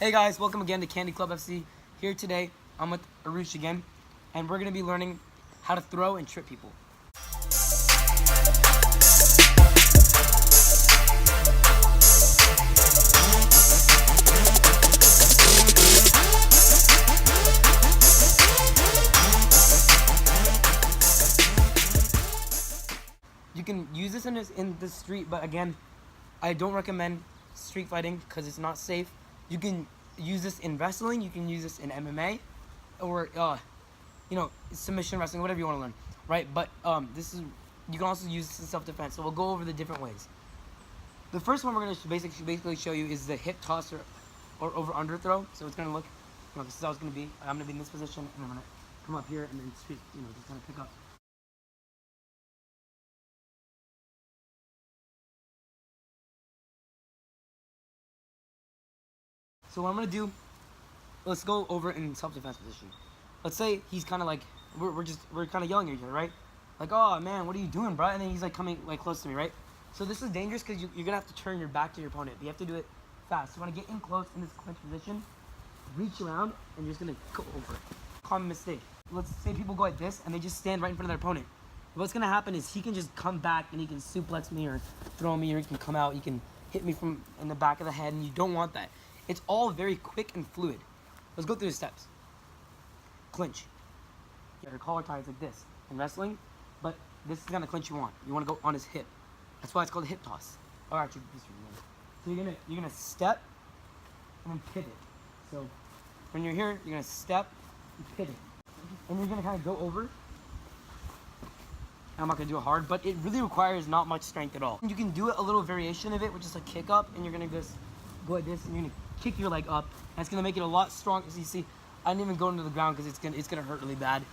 Hey guys, welcome again to Candy Club FC. Here today, I'm with Arush again, and we're going to be learning how to throw and trip people. You can use this in the street, but again, I don't recommend street fighting because it's not safe. You can use this in wrestling, you can use this in MMA, or submission wrestling, whatever you want to learn, right? But you can also use this in self-defense. So we'll go over the different ways. The first one we're going to basically show you is the hip toss or over-under throw. So it's going to look, this is how it's going to be. I'm going to be in this position, and I'm going to come up here and then street, just kind of pick up. So what I'm gonna do, let's go over in self-defense position. Let's say he's kind of like, we're kind of yelling at each other, right? Like, oh man, what are you doing, bro? And then he's like coming like close to me, right? So this is dangerous because you're gonna have to turn your back to your opponent. But you have to do it fast. So you wanna get in close in this clinch position, reach around, and you're just gonna go over. Common mistake. Let's say people go like this and they just stand right in front of their opponent. What's gonna happen is he can just come back and he can suplex me or throw me, or he can come out, he can hit me from in the back of the head, and you don't want that. It's all very quick and fluid. Let's go through the steps. Clinch. Your collar ties like this in wrestling, but this is the kind of clinch you want. You want to go on his hip. That's why it's called a hip toss. Or actually, so you're gonna step and then pivot. So when you're here, you're gonna step and pivot, and you're gonna kind of go over. I'm not gonna do it hard, but it really requires not much strength at all. You can do it a little variation of it, which is a kick up, and you're gonna just go like this, and you're gonna kick your leg up, and it's gonna make it a lot stronger. As you see, I didn't even go into the ground because it's gonna hurt really bad.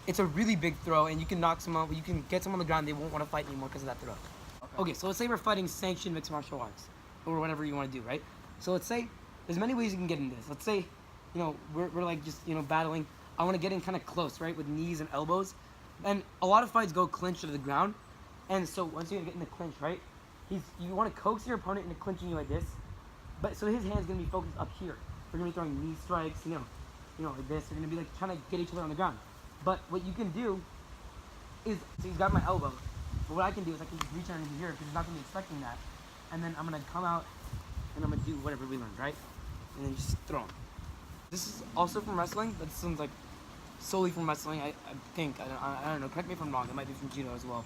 It's a really big throw, and you can knock someone out. You can get someone on the ground. They won't want to fight anymore because of that throw. Okay, so let's say we're fighting sanctioned mixed martial arts, or whatever you want to do, right? So let's say there's many ways you can get in this. Let's say, we're like just battling. I want to get in kind of close, right, with knees and elbows, and a lot of fights go clinch to the ground, and so once you get in the clinch, right, you want to coax your opponent into clinching you like this. But so his hand's gonna be focused up here. We're gonna be throwing knee strikes, like this. We're gonna be like trying to get each other on the ground. But what you can do is, so he's got my elbow. But what I can do is I can just reach under here because he's not gonna be expecting that. And then I'm gonna come out and I'm gonna do whatever we learned, right? And then just throw him. This is also from wrestling. That sounds like solely from wrestling. I think. I don't know. Correct me if I'm wrong. It might be from judo as well.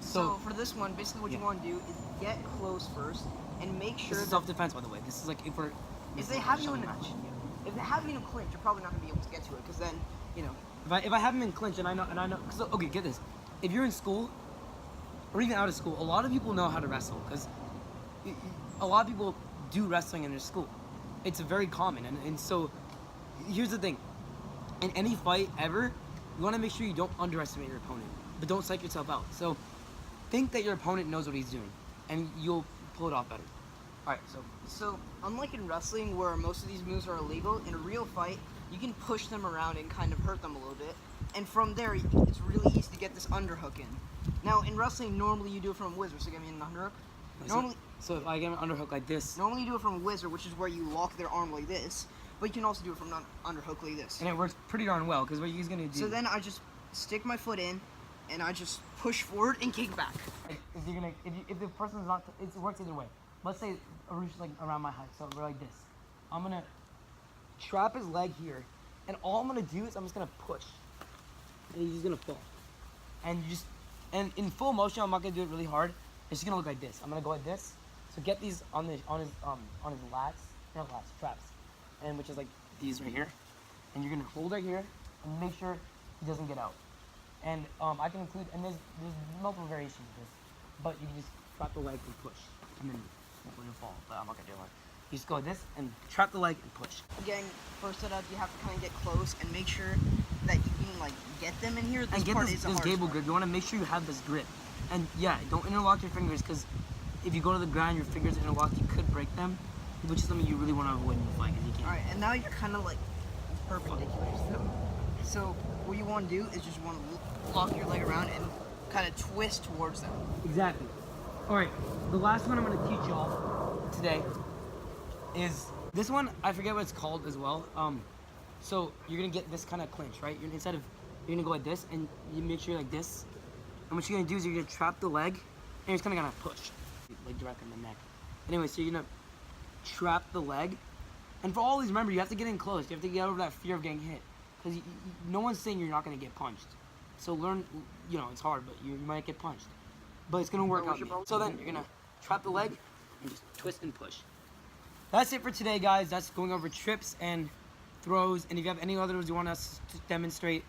So for this one, basically what you want to do is get close first and make sure. This is self-defense, by the way. This is like if they have you in a match, if they have you in a clinch, you're probably not gonna be able to get to it because then If I have him in clinch and I know, cause, okay, get this. If you're in school or even out of school, a lot of people know how to wrestle because a lot of people do wrestling in their school. It's very common, and so here's the thing. In any fight ever, you want to make sure you don't underestimate your opponent, but don't psych yourself out. So think that your opponent knows what he's doing, and you'll pull it off better. All right, so unlike in wrestling where most of these moves are illegal, in a real fight you can push them around and kind of hurt them a little bit, and from there it's really easy to get this underhook in. Now in wrestling, normally you do it from a whizzer. So give me an underhook. So if I get an underhook like this, normally you do it from a whizzer, which is where you lock their arm like this. But you can also do it from an underhook like this. And it works pretty darn well because what he's gonna do. So then I just stick my foot in, and I just push forward and kick back. If the person's not, it works either way. Let's say Arush's like around my height, so we're like this. I'm gonna trap his leg here, and all I'm gonna do is I'm just gonna push, and he's just gonna fall. And in full motion, I'm not gonna do it really hard. It's just gonna look like this. I'm gonna go like this. So get these on his traps, and which is like these right here. And you're gonna hold right here and make sure he doesn't get out. And I can include, and there's multiple variations of this, but you can just trap the leg and push, and then hopefully you'll fall. But I'm not gonna do it. You just go like this and trap the leg and push. Again, first setup, you have to kind of get close and make sure that you can like get them in here. And get this gable grip. You want to make sure you have this grip. And yeah, don't interlock your fingers because if you go to the ground, your fingers interlocked, you could break them, which is something you really want to avoid in the fight because you can't. All right, and now you're kind of like perpendicular. So what you want to do is just want to lock your leg around and kind of twist towards them. Exactly. All right, the last one I'm going to teach y'all today is This one, I forget what it's called as well. So you're gonna get this kind of clinch, right? You're gonna go like this, and you make sure you're like this. And what you're gonna do is you're gonna trap the leg, and you're just kind of gonna push, like direct in the neck. Anyway, so you're gonna trap the leg, and for all these, remember, you have to get in close. You have to get over that fear of getting hit, because no one's saying you're not gonna get punched. So learn, you know, it's hard, but you might get punched, but it's gonna work out. So then you're gonna trap the leg and just twist and push. That's it for today, guys. That's going over trips and throws. And if you have any others you want us to demonstrate,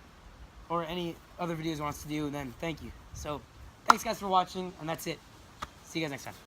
or any other videos you want us to do, then thank you. So thanks guys for watching, and that's it. See you guys next time.